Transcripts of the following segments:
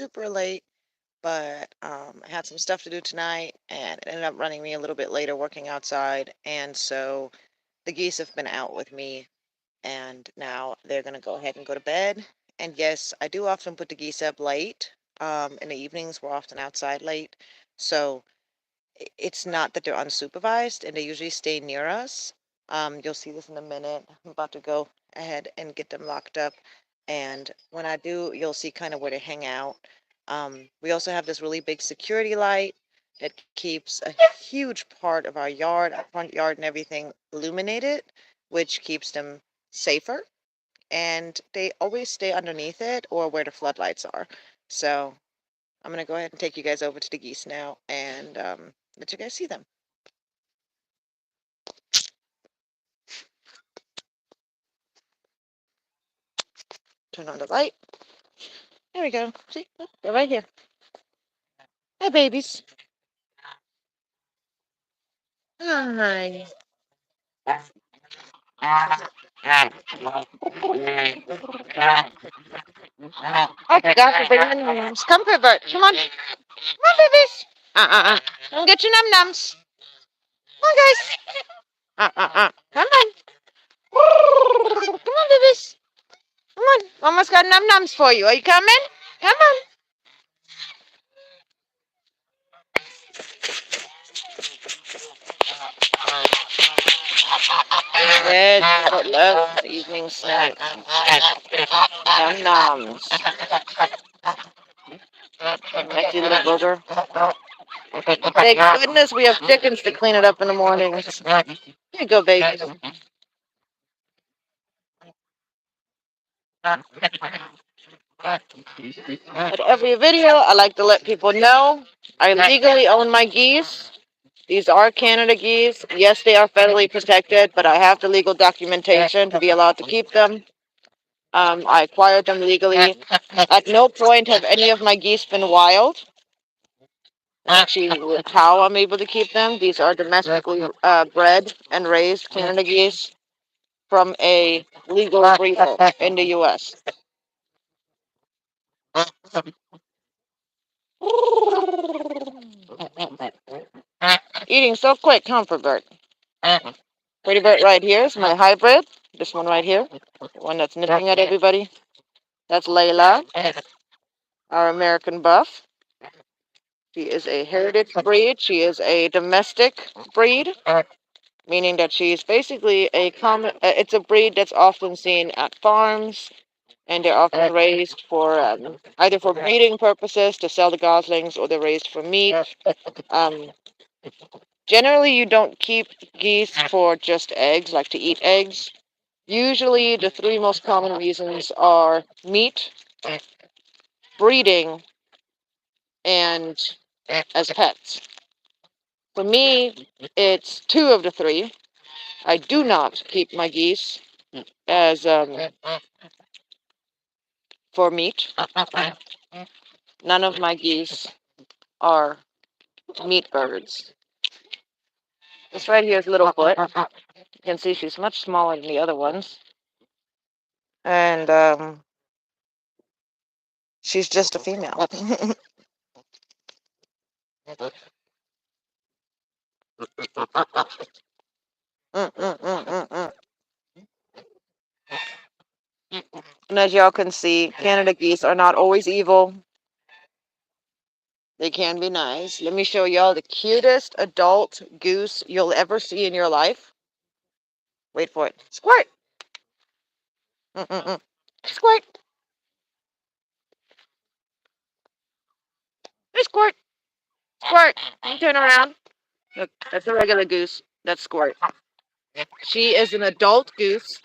super late, but I had some stuff to do tonight, and it ended up running me a little bit later working outside, and so the geese have been out with me, and now they're gonna go ahead and go to bed. And yes, I do often put the geese up late. In the evenings, we're often outside late, so it's not that they're unsupervised, and they usually stay near us. You'll see this in a minute. I'm about to go ahead and get them locked up. And when I do, you'll see kind of where they hang out. We also have this really big security light that keeps a huge part of our yard, our front yard, and everything illuminated, which keeps them safer. And they always stay underneath it or where the floodlights are. So I'm going to go ahead and take you guys over to the geese now and let you guys see them. Turn on the light. There we go. See? They're right here. Hi, babies. Hi. Oh, gosh, bring the nums. Come, Bert. Come on. Come on, babies. Come get your num-nums. Come on, guys. Come on. Come on, babies. Come on. Almost got num-nums for you. Are you coming? Come on. Yes, what love evening snack. Num-nums. Sexy little booger. Thank goodness we have chickens to clean it up in the morning. Here you go, baby. At every video, I like to let people know I legally own my geese. These are Canada geese. Yes, they are federally protected, but I have the legal documentation to be allowed to keep them. I acquired them legally. At no point have any of my geese been wild. Actually, how I'm able to keep them. These are domestically bred and raised Canada geese from a legal breeder in the U.S. Eating so quick, huh, Bert? Pretty Bird right here is my hybrid. This one right here, the one that's nipping at everybody. That's Layla, our American buff. She is a heritage breed. She is a domestic breed, meaning that she's basically a common. It's a breed that's often seen at farms, and they're often raised for either for breeding purposes to sell the goslings, or they're raised for meat. Um, Generally, you don't keep geese for just eggs, like to eat eggs. Usually, the three most common reasons are meat, breeding, and as pets. For me, it's two of the three. I do not keep my geese as for meat. None of my geese are meat birds. This right here is Littlefoot. You can see she's much smaller than the other ones. And she's just a female. And as y'all can see, Canada geese are not always evil. They can be nice. Let me show y'all the cutest adult goose you'll ever see in your life. Wait for it. Squirt! Squirt! Hey, Squirt! Squirt! Can you turn around? Look, that's a regular goose. That's Squirt. She is an adult goose.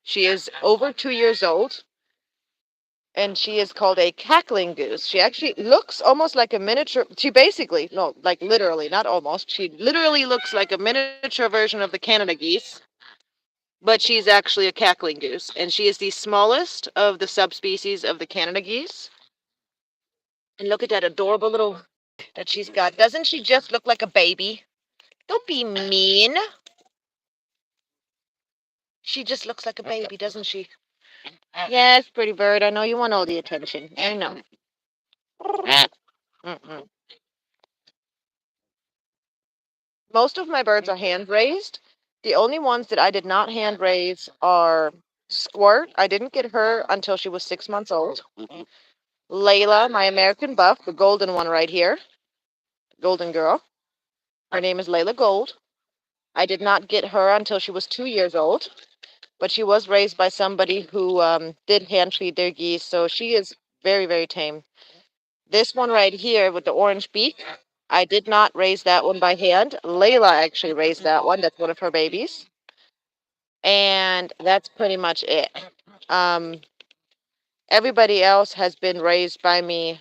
She is over 2 years old. And she is called a cackling goose. She actually looks almost like a miniature. She basically, no, like literally, not almost. She literally looks like a miniature version of the Canada geese, but she's actually a cackling goose. And she is the smallest of the subspecies of the Canada geese. And look at that adorable little that she's got. Doesn't she just look like a baby? Don't be mean. She just looks like a baby, doesn't she? Yes, pretty bird. I know you want all the attention. I know. Mm-mm. Most of my birds are hand raised. The only ones that I did not hand raise are Squirt. I didn't get her until she was 6 months old. Layla, my American buff, the golden one right here, golden girl. Her name is Layla Gold. I did not get her until she was 2 years old, but she was raised by somebody who did hand feed their geese, so she is very, very tame. This one right here with the orange beak, I did not raise that one by hand. Layla actually raised that one. That's one of her babies. And that's pretty much it. Um, Everybody else has been raised by me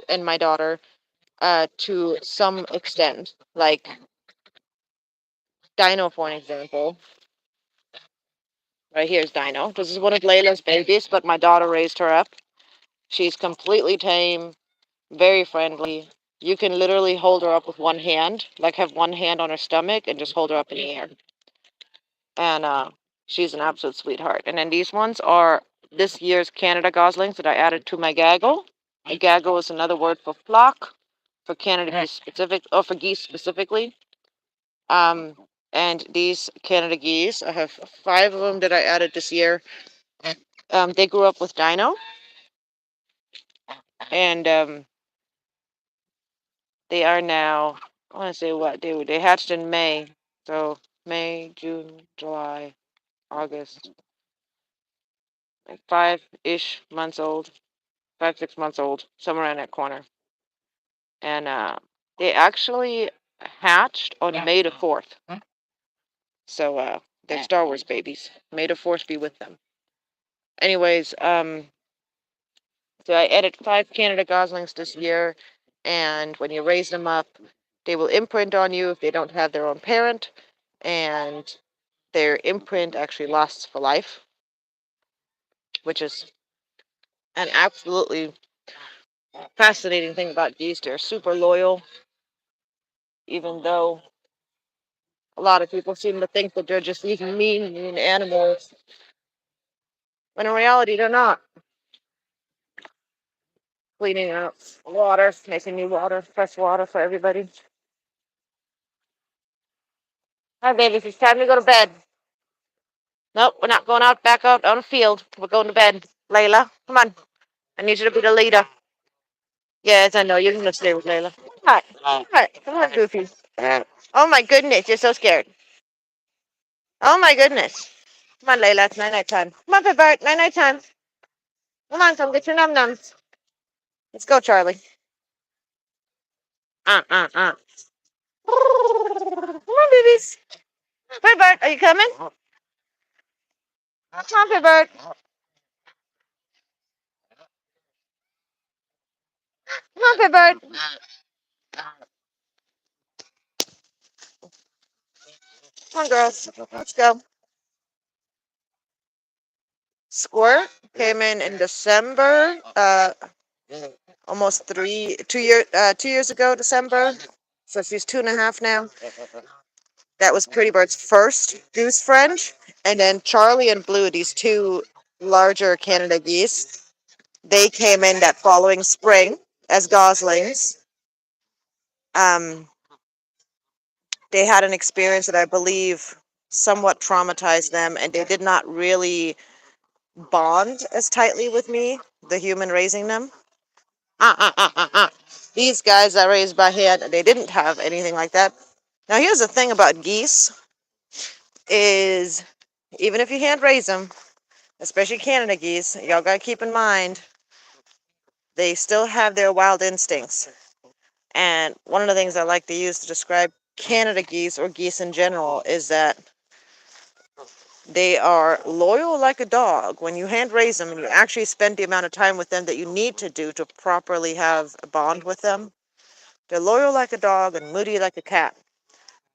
and my daughter to some extent. Like Dino, for an example. Right here's Dino. This is one of Layla's babies, but my daughter raised her up. She's completely tame, very friendly. You can literally hold her up with one hand, like have one hand on her stomach and just hold her up in the air. And she's an absolute sweetheart. And then these ones are this year's Canada goslings that I added to my gaggle. A gaggle is another word for flock, for Canada geese specific, or for geese specifically. Um, and these Canada geese, I have 5 of them that I added this year. They grew up with Dino, and they are now, I want to say what they hatched in May, so May, June, July, August, like 5-ish months old, 5, 6 months old, somewhere in that corner. And they actually hatched on May the 4th. So they're Star Wars babies. May the Force be with them. Anyways, so I added 5 Canada goslings this year, and when you raise them up, they will imprint on you if they don't have their own parent, and their imprint actually lasts for life, which is an absolutely fascinating thing about geese. They're super loyal, even though a lot of people seem to think that they're just these mean animals, when in reality they're not. Cleaning up water, making new water, fresh water for everybody. Hi, babies, it's time to go to bed. Nope, we're not going out back out on the field. We're going to bed. Layla, come on. I need you to be the leader. Yes, I know. You're going to stay with Layla. Hi. Hi. Come on, Goofy. Oh, my goodness. You're so scared. Oh, my goodness. Come on, Layla. It's night-night time. Come on, Pipart. Night-night time. Come on, come get your num-nums. Let's go, Charlie. Uh. Come on, babies. Pipart, are you coming? Come on, Pipart. Come on, Pipart. Come on, girls. Let's go. Squirt came in December, almost 2 years ago, December. So she's 2.5 now. That was Pretty Bird's first goose friend. And then Charlie and Blue, these two larger Canada geese, they came in that following spring as goslings. Um, they had an experience that I believe somewhat traumatized them, and they did not really bond as tightly with me, the human raising them. These guys I raised by hand, they didn't have anything like that. Now here's the thing about geese is even if you hand raise them, especially Canada geese, y'all gotta keep in mind they still have their wild instincts. And one of the things I like to use to describe Canada geese or geese in general is that they are loyal like a dog. When you hand raise them and you actually spend the amount of time with them that you need to do to properly have a bond with them, they're loyal like a dog and moody like a cat.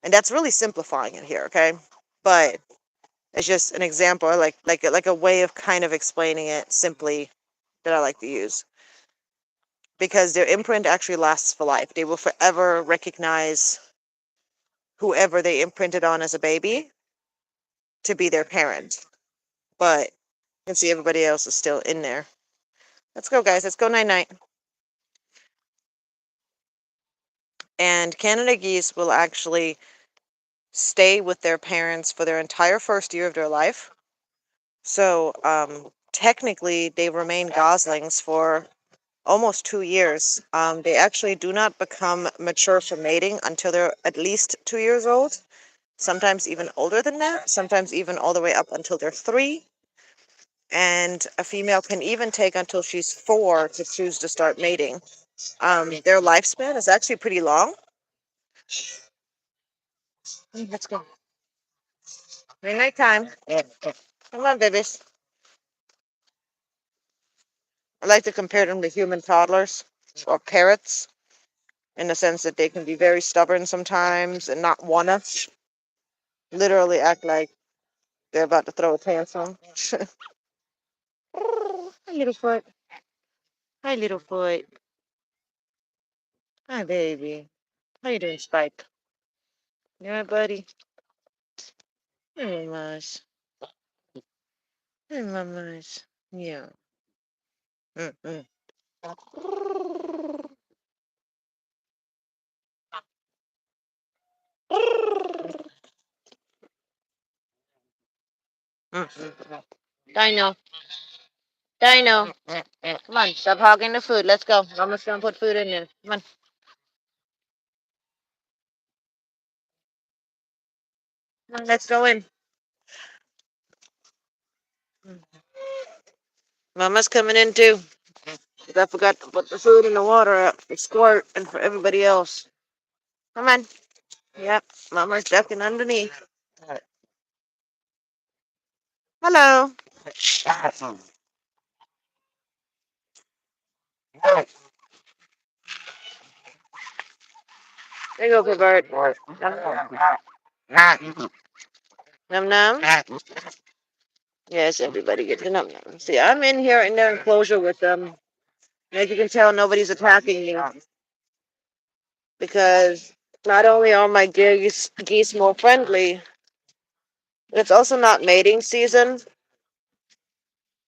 And that's really simplifying it here, okay? But it's just an example, like a way of kind of explaining it simply that I like to use. Because their imprint actually lasts for life. They will forever recognize whoever they imprinted on as a baby to be their parent. But you can see everybody else is still in there. Let's go, guys. Let's go night-night. And Canada geese will actually stay with their parents for their entire first year of their life. So technically, they remain goslings for almost 2 years. They actually do not become mature for mating until they're at least 2 years old, sometimes even older than that, sometimes even all the way up until they're 3. And a female can even take until she's 4 to choose to start mating. Their lifespan is actually pretty long. Let's go. Very nighttime. Come on, babies. I like to compare them to human toddlers or parrots in the sense that they can be very stubborn sometimes and not wanna literally act like they're about to throw a tantrum. Hi, little foot. Hi, little foot. Hi, baby. How you doing, Spike? You alright, buddy? Hey, mamas. Hey, mamas. Yeah. Mm-mm. Mm-mm. Dino. Dino. Come on, stop hogging the food. Let's go. Mama's gonna put food in there. Come on. Come on, let's go in. Mama's coming in too. 'Cause I forgot to put the food and the water up for Squirt and for everybody else. Come on. Yep. Mama's ducking underneath. Hello. There you go, Bert. Num num. Yes, everybody gets a num num. See, I'm in here in their enclosure with them. As you can tell, nobody's attacking me because not only are my geese more friendly, but it's also not mating season.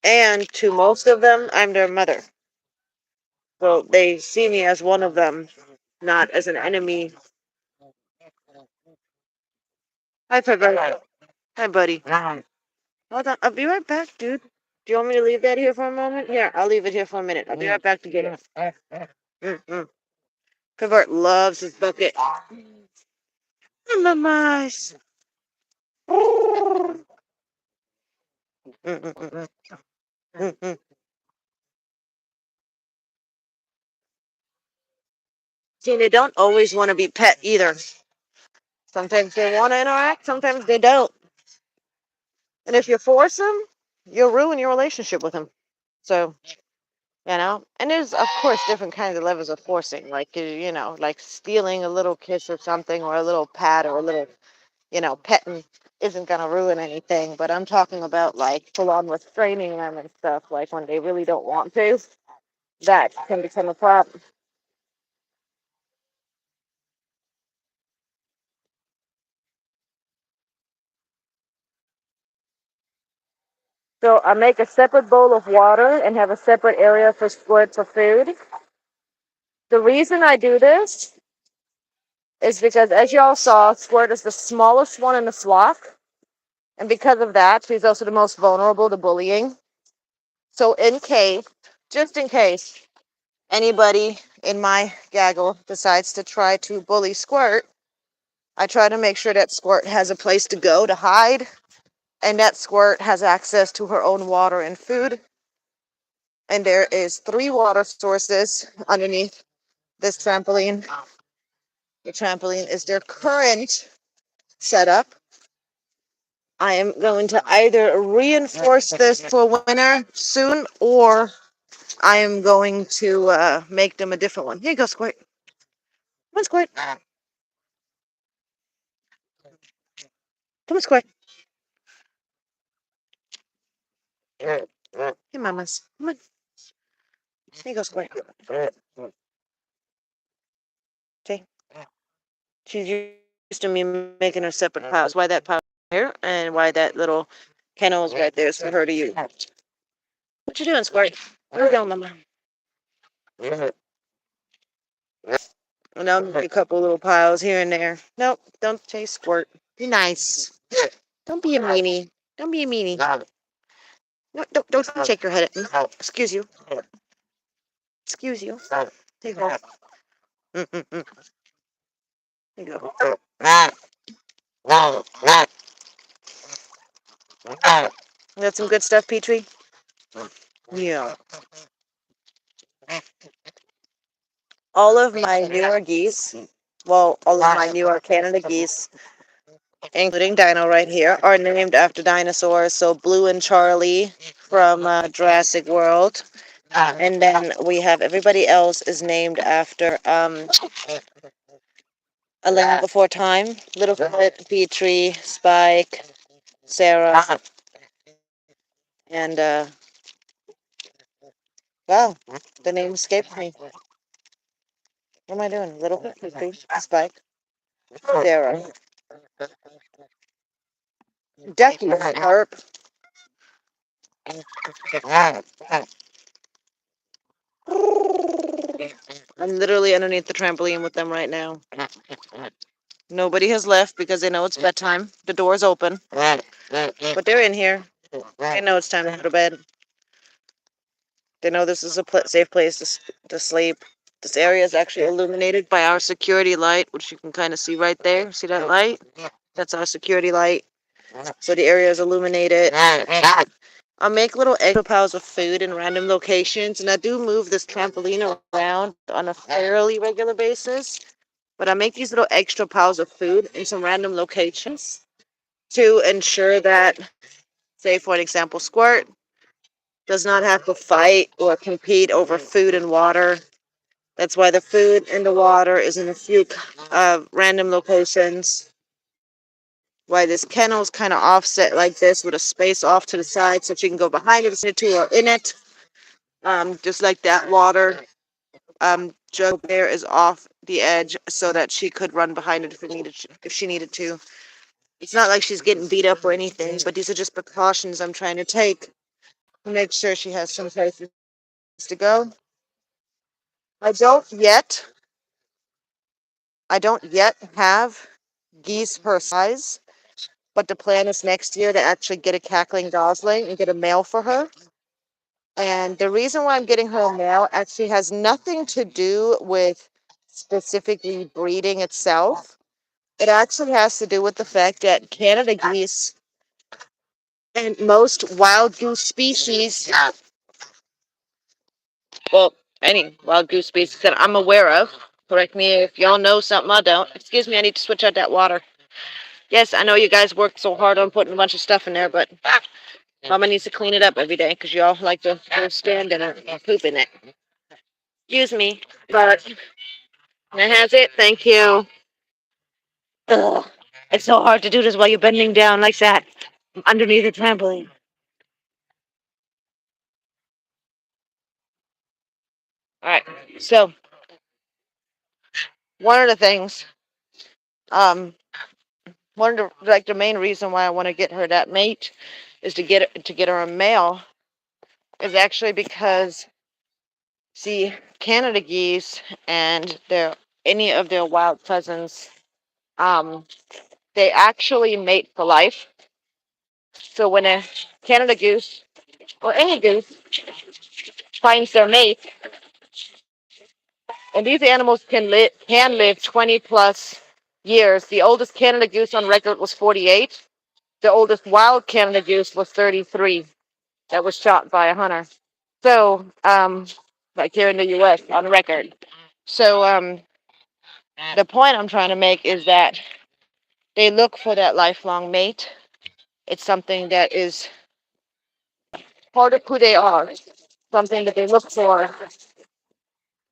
And to most of them, I'm their mother. So they see me as one of them, not as an enemy. Hi, Pepper. Hi, buddy. Hold on. I'll be right back, dude. Do you want me to leave that here for a moment? Here, I'll leave it here for a minute. I'll be right back to get it. Mm-mm. Pivot loves his bucket. Mamas. Mm-mm-mm-mm. Mm-mm. See, they don't always want to be pet either. Sometimes they want to interact, sometimes they don't. And if you force them, you'll ruin your relationship with them. So, and there's, of course, different kinds of levels of forcing, like, like stealing a little kiss or something, or a little pat, or a little, petting isn't going to ruin anything. But I'm talking about, like, full on restraining them and stuff, like when they really don't want to, that can become a problem. So I make a separate bowl of water and have a separate area for Squirt for food. The reason I do this is because, as y'all saw, Squirt is the smallest one in the flock. And because of that, she's also the most vulnerable to bullying. So just in case, anybody in my gaggle decides to try to bully Squirt, I try to make sure that Squirt has a place to go to hide, and that Squirt has access to her own water and food. And there is 3 water sources underneath this trampoline. The trampoline is their current setup. I am going to either reinforce this for winter soon, or I am going to make them a different one. Here you go, Squirt. Come on, Squirt. Come on, Squirt. Hey, mamas. Come on. Here you go, Squirt. See? She's used to me making her separate piles. Why that pile here, and why that little kennel is right there is for her to use. What you doing, Squirt? Where you going, mama? And Now maybe a couple little piles here and there. Nope, don't chase squirt. Be nice. Don't be a meanie. Don't be a meanie. No, don't shake your head at me. Excuse you. Excuse you. Take off. Mm-mm-mm. There you go. That's some good stuff, Petrie? Yeah. All of my newer geese, well, all of my newer Canada geese, including Dino right here, are named after dinosaurs. So Blue and Charlie from Jurassic World. And then we have everybody else is named after A Land Before Time. Littlefoot, Petrie, Spike, Sarah, and wow, the name escaped me. What am I doing? Littlefoot, Petrie, Spike, Sarah. Decky, Herp. I'm literally underneath the trampoline with them right now. Nobody has left because they know it's bedtime. The door's open. But they're in here. They know it's time to go to bed. They know this is a safe place to sleep. This area is actually illuminated by our security light, which you can kind of see right there. See that light? That's our security light. So the area is illuminated. I'll make little extra piles of food in random locations, and I do move this trampoline around on a fairly regular basis. But I make these little extra piles of food in some random locations to ensure that, say for an example, Squirt does not have to fight or compete over food and water. That's why the food and the water is in a few random locations. Why this kennel is kind of offset like this with a space off to the side so she can go behind it or in it. Just like that water jug there is off the edge so that she could run behind it if she needed to. It's not like she's getting beat up or anything, but these are just precautions I'm trying to take to make sure she has some places to go. I don't yet have geese her size, but the plan is next year to actually get a cackling gosling and get a male for her. And the reason why I'm getting her a male actually has nothing to do with specifically breeding itself. It actually has to do with the fact that Canada geese and most wild goose species, well, any wild goose species that I'm aware of, correct me if y'all know something I don't. Excuse me, I need to switch out that water. Yes, I know you guys work so hard on putting a bunch of stuff in there, but Mama needs to clean it up every day because y'all like to go stand in it and poop in it. Excuse me, but that has it. Thank you. Ugh. It's so hard to do this while you're bending down like that underneath the trampoline. All right, so one of the things, um, one of the main reason why I want to get her that mate is to get her a male is actually because see Canada geese and their any of their wild cousins, um, they actually mate for life. So when a Canada goose or any goose finds their mate, and these animals can live 20 plus years. The oldest Canada goose on record was 48. The oldest wild Canada goose was 33. That was shot by a hunter. So, like here in the U.S. on record. So, the point I'm trying to make is that they look for that lifelong mate. It's something that is part of who they are. Something that they look for,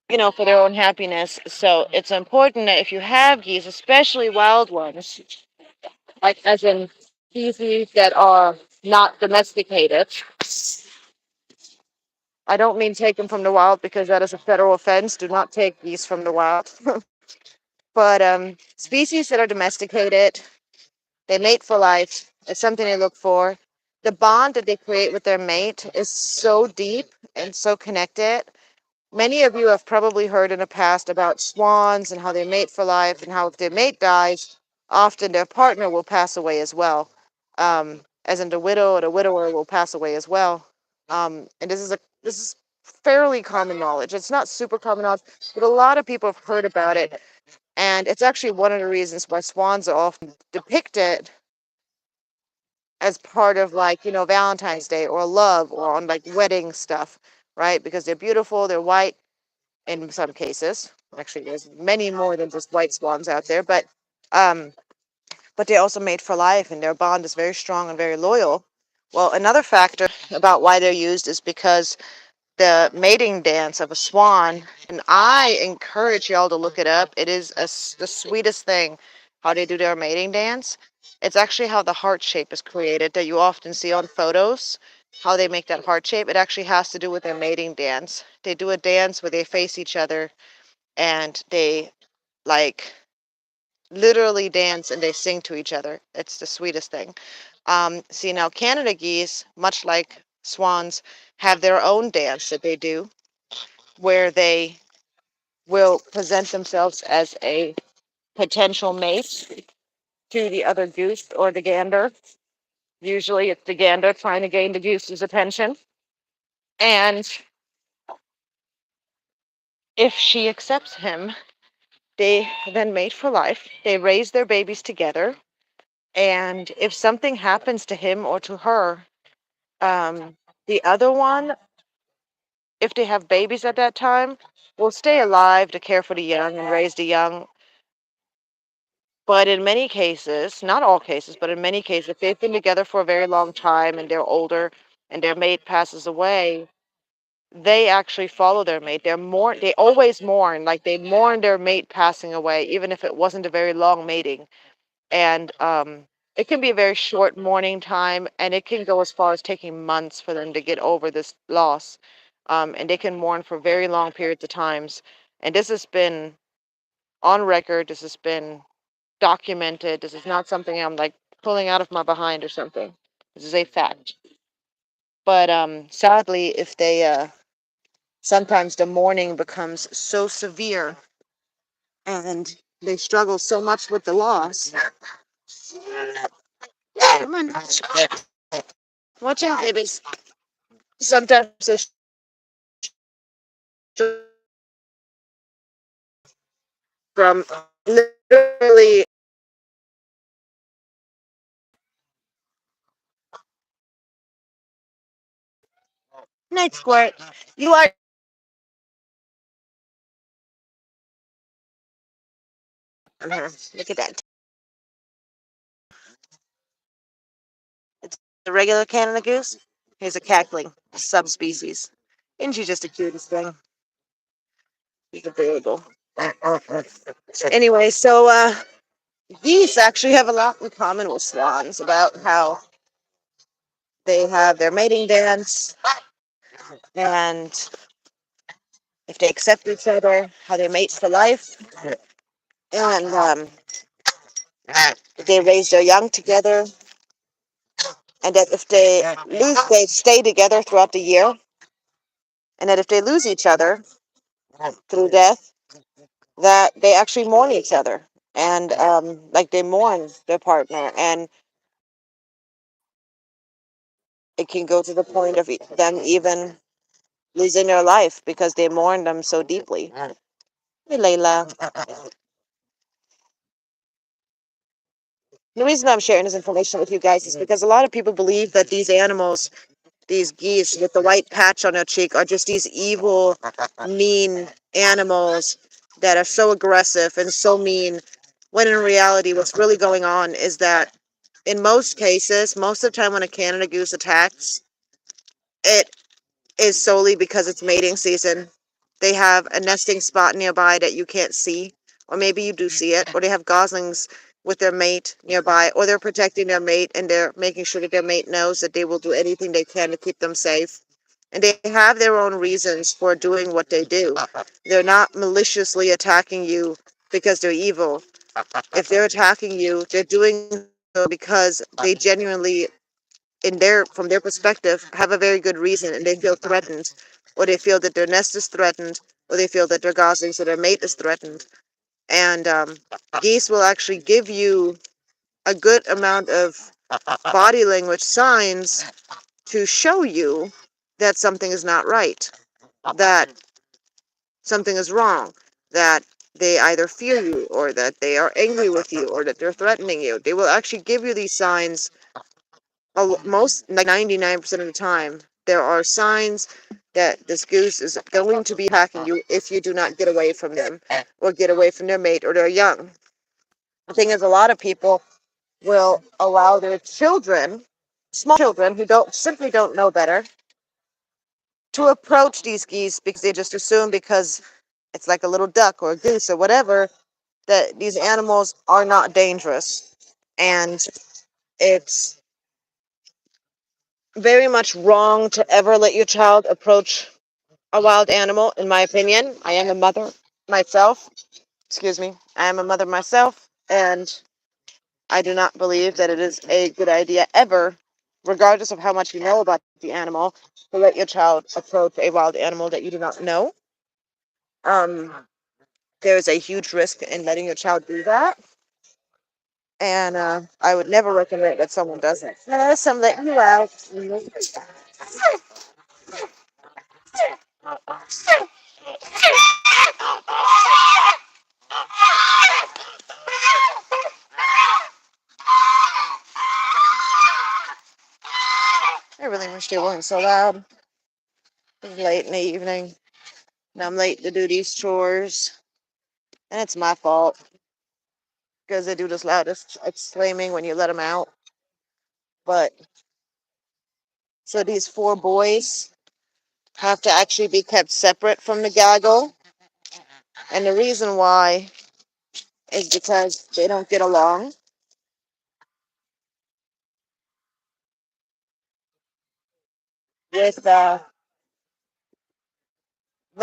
for their own happiness. So it's important that if you have geese, especially wild ones, like as in species that are not domesticated. I don't mean take them from the wild because that is a federal offense. Do not take geese from the wild. But species that are domesticated, they mate for life. It's something they look for. The bond that they create with their mate is so deep and so connected Many of you have probably heard in the past about swans and how they mate for life, and how if their mate dies, often their partner will pass away as well. As in the widow or the widower will pass away as well. And this is fairly common knowledge. It's not super common knowledge, but a lot of people have heard about it. And it's actually one of the reasons why swans are often depicted as part of, like, Valentine's Day or love or on like wedding stuff, right? Because they're beautiful, they're white in some cases. Actually, there's many more than just white swans out there, um, but they also mate for life, and their bond is very strong and very loyal. Well, another factor about why they're used is because the mating dance of a swan, and I encourage y'all to look it up. It is the sweetest thing how they do their mating dance. It's actually how the heart shape is created that you often see on photos. How they make that heart shape, it actually has to do with their mating dance. They do a dance where they face each other, and they, like, literally dance, and they sing to each other. It's the sweetest thing. See, now Canada geese, much like swans, have their own dance that they do, where they will present themselves as a potential mate to the other goose or the gander. Usually it's the gander trying to gain the goose's attention. And if she accepts him, they then mate for life. They raise their babies together. And if something happens to him or to her, the other one, if they have babies at that time, will stay alive to care for the young and raise the young. But in many cases, not all cases, but in many cases, if they've been together for a very long time and they're older and their mate passes away, they actually follow their mate. They always mourn, like they mourn their mate passing away, even if it wasn't a very long mating. And it can be a very short mourning time, and it can go as far as taking months for them to get over this loss. And they can mourn for very long periods of times. And this has been on record. This has been documented. This is not something I'm like pulling out of my behind or something. This is a fact. But sadly, if they sometimes the mourning becomes so severe and they struggle so much with the loss. Come on, watch out, babies. Sometimes they from literally night squirt. You are. Look at that. It's a regular Canada goose. Here's a cackling subspecies. Isn't she just the cutest thing? She's adorable. Anyway, so geese actually have a lot in common with swans about how they have their mating dance, and if they accept each other, how they mate for life, and they raise their young together, and that if they stay together throughout the year, and that if they lose each other through death, that they actually mourn each other, and like they mourn their partner, and it can go to the point of them even losing their life because they mourn them so deeply. Hey, Layla. The reason I'm sharing this information with you guys is because a lot of people believe that these animals, these geese with the white patch on their cheek, are just these evil, mean animals that are so aggressive and so mean, when in reality what's really going on is that in most cases, most of the time when a Canada goose attacks, it is solely because it's mating season. They have a nesting spot nearby that you can't see, or maybe you do see it, or they have goslings with their mate nearby, or they're protecting their mate and they're making sure that their mate knows that they will do anything they can to keep them safe. And they have their own reasons for doing what they do. They're not maliciously attacking you because they're evil. If they're attacking you, they're doing so because they genuinely, from their perspective, have a very good reason and they feel threatened. or they feel that their nest is threatened, or they feel that their goslings or their mate is threatened. And geese will actually give you a good amount of body language signs to show you that something is not right, that something is wrong, that they either fear you, or that they are angry with you, or that they're threatening you. They will actually give you these signs most, like 99% of the time. There are signs that this goose is going to be attacking you if you do not get away from them, or get away from their mate or their young. The thing is, a lot of people will allow their children, small children who don't know better, to approach these geese because they just assume, because it's like a little duck or a goose or whatever, that these animals are not dangerous. And it's very much wrong to ever let your child approach a wild animal, in my opinion. I am a mother myself. Excuse me. I am a mother myself, and I do not believe that it is a good idea ever, regardless of how much you know about the animal, to let your child approach a wild animal that you do not know. Um, there is a huge risk in letting your child do that, and I would never recommend that someone does it. Unless I'm letting you out. I really wish they weren't so loud. It's late in the evening, and I'm late to do these chores, and it's my fault because they do this loud exclaiming when you let them out. But so these four boys have to actually be kept separate from the gaggle, and the reason why is because they don't get along with the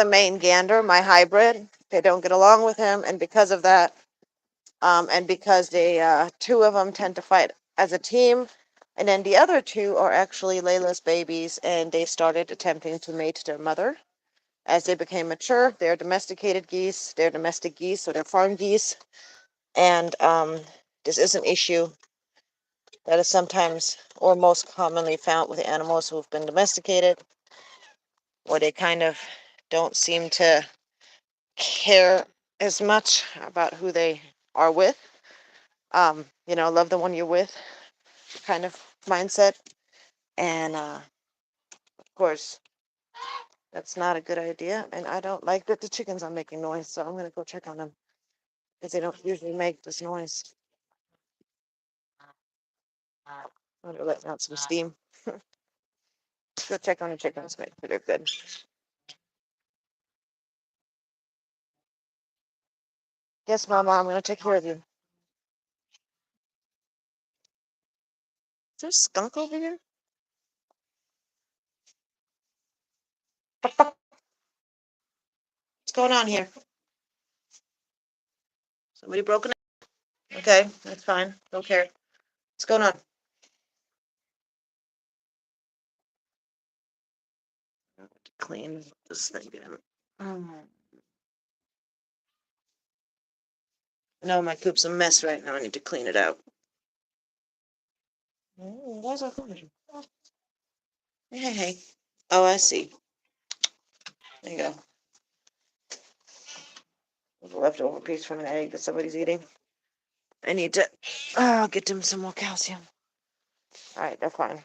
main gander, my hybrid. They don't get along with him, and because of that, and because they two of them tend to fight as a team, and then the other two are actually Layla's babies, and they started attempting to mate their mother. As they became mature, they're domesticated geese, they're domestic geese, so they're farm geese, and this is an issue that is sometimes or most commonly found with animals who've been domesticated, where they kind of don't seem to care as much about who they are with. Love the one you're with kind of mindset. And of course, that's not a good idea. And I don't like that the chickens are making noise, so I'm going to go check on them because they don't usually make this noise. I'm going to let out some steam. Go check on the chickens, make sure they're good. Yes, Mama, I'm going to take care of you. Is there a skunk over here? What's going on here? Somebody broken it? Okay, that's fine. Don't care. What's going on? Clean this thing again. No, my coop's a mess right now. I need to clean it out. Where's our food? Hey, hey. Oh, I see. There you go. There's a leftover piece from an egg that somebody's eating. I need to get them some more calcium. All right, they're fine.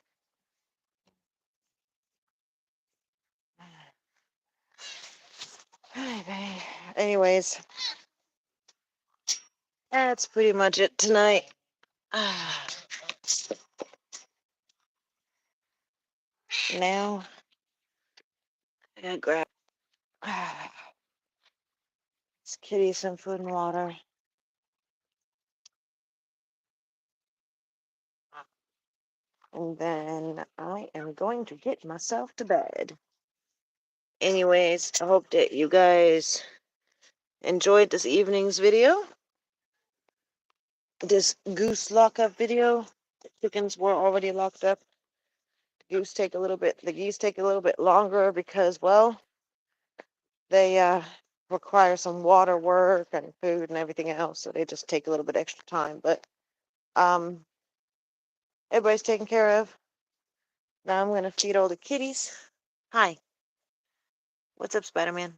Anyways, that's pretty much it tonight. Now, I gotta grab this kitty some food and water. And then I am going to get myself to bed. Anyways, I hope that you guys enjoyed this evening's video. This goose lockup video. The chickens were already locked up. The geese take a little bit longer because, well, they require some water work and food and everything else, so they just take a little bit extra time. But um, everybody's taken care of. Now I'm gonna feed all the kitties. Hi, what's up, Spider-Man?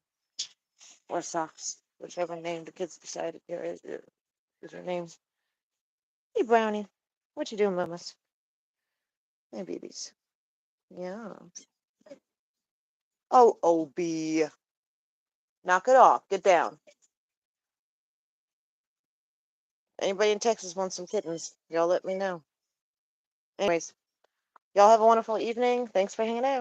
Or Socks, whichever name the kids decided here is her name. Hey, Brownie, what you doing, mamas? Hey, babies. Yeah. Oh, Obie, knock it off. Get down. Anybody in Texas wants some kittens? Y'all let me know. Anyways, y'all have a wonderful evening. Thanks for hanging out.